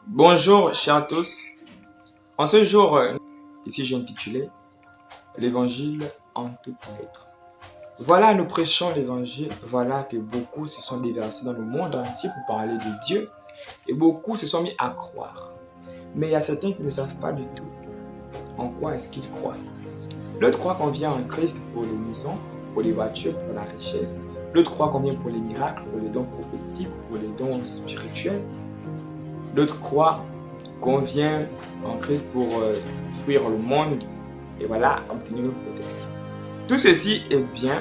Bonjour chers à tous. En ce jour, ici j'ai intitulé l'Évangile en toutes lettres. Voilà, nous prêchons l'Évangile. Voilà que beaucoup se sont déversés dans le monde entier pour parler de Dieu. Et beaucoup se sont mis à croire. Mais il y a certains qui ne savent pas du tout en quoi est-ce qu'ils croient. L'autre croit qu'on vient en Christ pour les maisons, pour les voitures, pour la richesse. L'autre croit qu'on vient pour les miracles, pour les dons prophétiques, pour les dons spirituels. D'autres croient qu'on vient en Christ pour fuir le monde et voilà, obtenir une protection. Tout ceci est bien.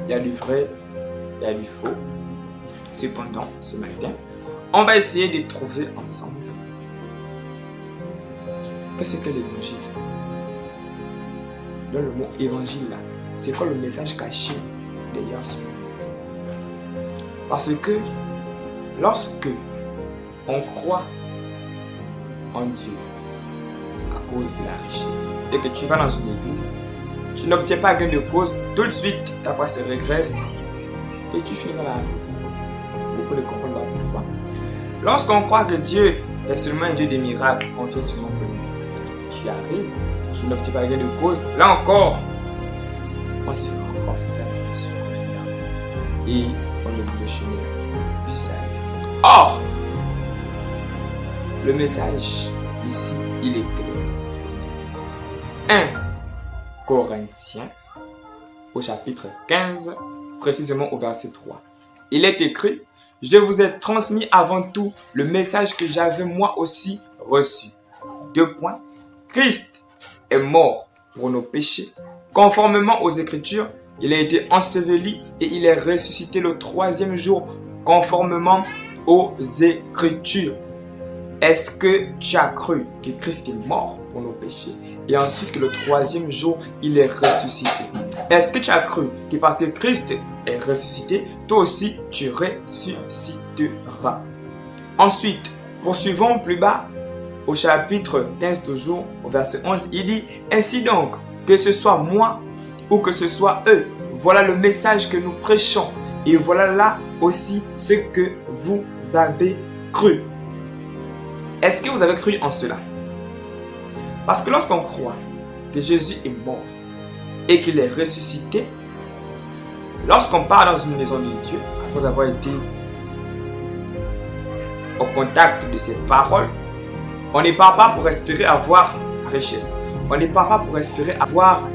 Il y a du vrai, il y a du faux. Cependant, ce matin, on va essayer de trouver ensemble qu'est-ce que l'évangile. Dans le mot évangile là, c'est quoi le message caché derrière ce mot? Parce que lorsque on croit en Dieu à cause de la richesse et que tu vas dans une église, tu n'obtiens pas gain de cause, tout de suite ta foi se régresse et tu finis dans la rue. Beaucoup ne comprennent pas pourquoi. Lorsqu'on croit que Dieu est seulement un Dieu des miracles, on vient seulement pour les miracles. Tu arrives, tu n'obtiens pas gain de cause, là encore, on se referme, et on oublie le chemin du salut. Or, le message ici, il est clair. 1 Corinthiens, au chapitre 15, précisément au verset 3. Il est écrit: je vous ai transmis avant tout le message que j'avais moi aussi reçu. 2 points. Christ est mort pour nos péchés. Conformément aux Écritures, il a été enseveli et il est ressuscité le 3e jour, conformément aux Écritures. Est-ce que tu as cru que Christ est mort pour nos péchés et ensuite que le 3e jour, il est ressuscité? Est-ce que tu as cru que parce que Christ est ressuscité, toi aussi tu ressusciteras? Ensuite, poursuivons plus bas au chapitre 15 toujours, au verset 11, il dit: ainsi donc, que ce soit moi ou que ce soit eux, voilà le message que nous prêchons et voilà là aussi ce que vous avez cru. Est-ce que vous avez cru en cela? Parce que lorsqu'on croit que Jésus est mort et qu'il est ressuscité, lorsqu'on part dans une maison de Dieu, après avoir été au contact de ses paroles, on ne part pas pour espérer avoir la richesse. On ne part pas pour espérer avoir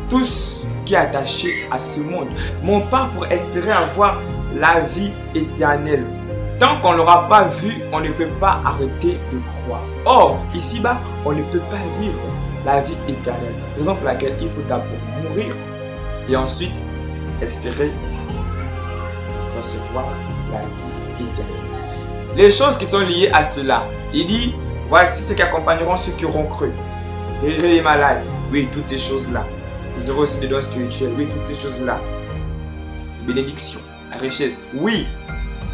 tout ce qui est attaché à ce monde. Mais on part pour espérer avoir la vie éternelle. Tant qu'on ne l'aura pas vu, on ne peut pas arrêter de croire. Or, ici-bas, on ne peut pas vivre la vie éternelle. Raison pour laquelle il faut d'abord mourir et ensuite espérer recevoir la vie éternelle. Les choses qui sont liées à cela, il dit: voici ceux qui accompagneront ceux qui auront cru. Guérir les malades, oui, toutes ces choses-là. Ils auront aussi des dons spirituels, oui, toutes ces choses-là. Bénédiction, la richesse, oui.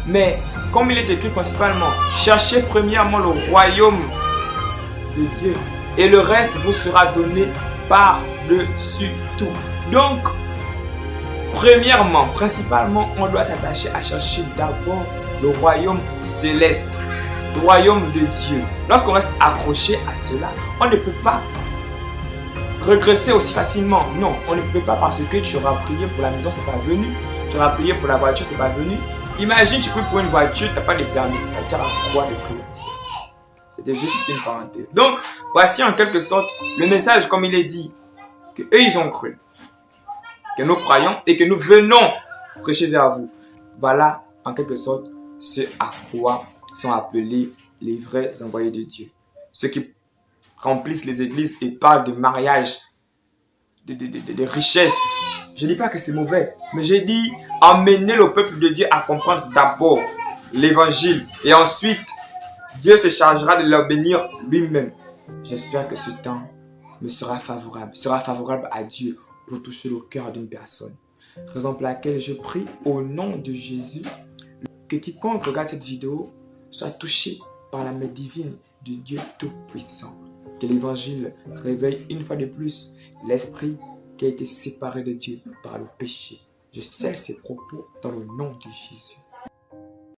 Mais, comme il est écrit principalement, cherchez premièrement le royaume de Dieu et le reste vous sera donné par-dessus tout. Donc, premièrement, principalement, on doit s'attacher à chercher d'abord le royaume céleste, le royaume de Dieu. Lorsqu'on reste accroché à cela, on ne peut pas regresser aussi facilement. Non, on ne peut pas parce que tu auras prié pour la maison, c'est pas venu. Tu auras prié pour la voiture, c'est pas venu. Imagine, tu pries pour une voiture, tu n'as pas de permis. Ça te sert à quoi de prier pour ça? C'était juste une parenthèse. Donc, voici en quelque sorte le message comme il est dit, que eux ils ont cru, que nous croyons et que nous venons prêcher vers vous. Voilà en quelque sorte ce à quoi sont appelés les vrais envoyés de Dieu. Ceux qui remplissent les églises et parlent de mariage, de richesse. Je ne dis pas que c'est mauvais, mais je dis emmener le peuple de Dieu à comprendre d'abord l'évangile et ensuite Dieu se chargera de leur bénir lui-même. J'espère que ce temps me sera favorable à Dieu pour toucher le cœur d'une personne. Raison pour laquelle je prie au nom de Jésus que quiconque regarde cette vidéo soit touché par la main divine de Dieu Tout-Puissant. Que l'évangile réveille une fois de plus l'esprit qui a été séparé de Dieu par le péché. Je scelle ces propos dans le nom de Jésus.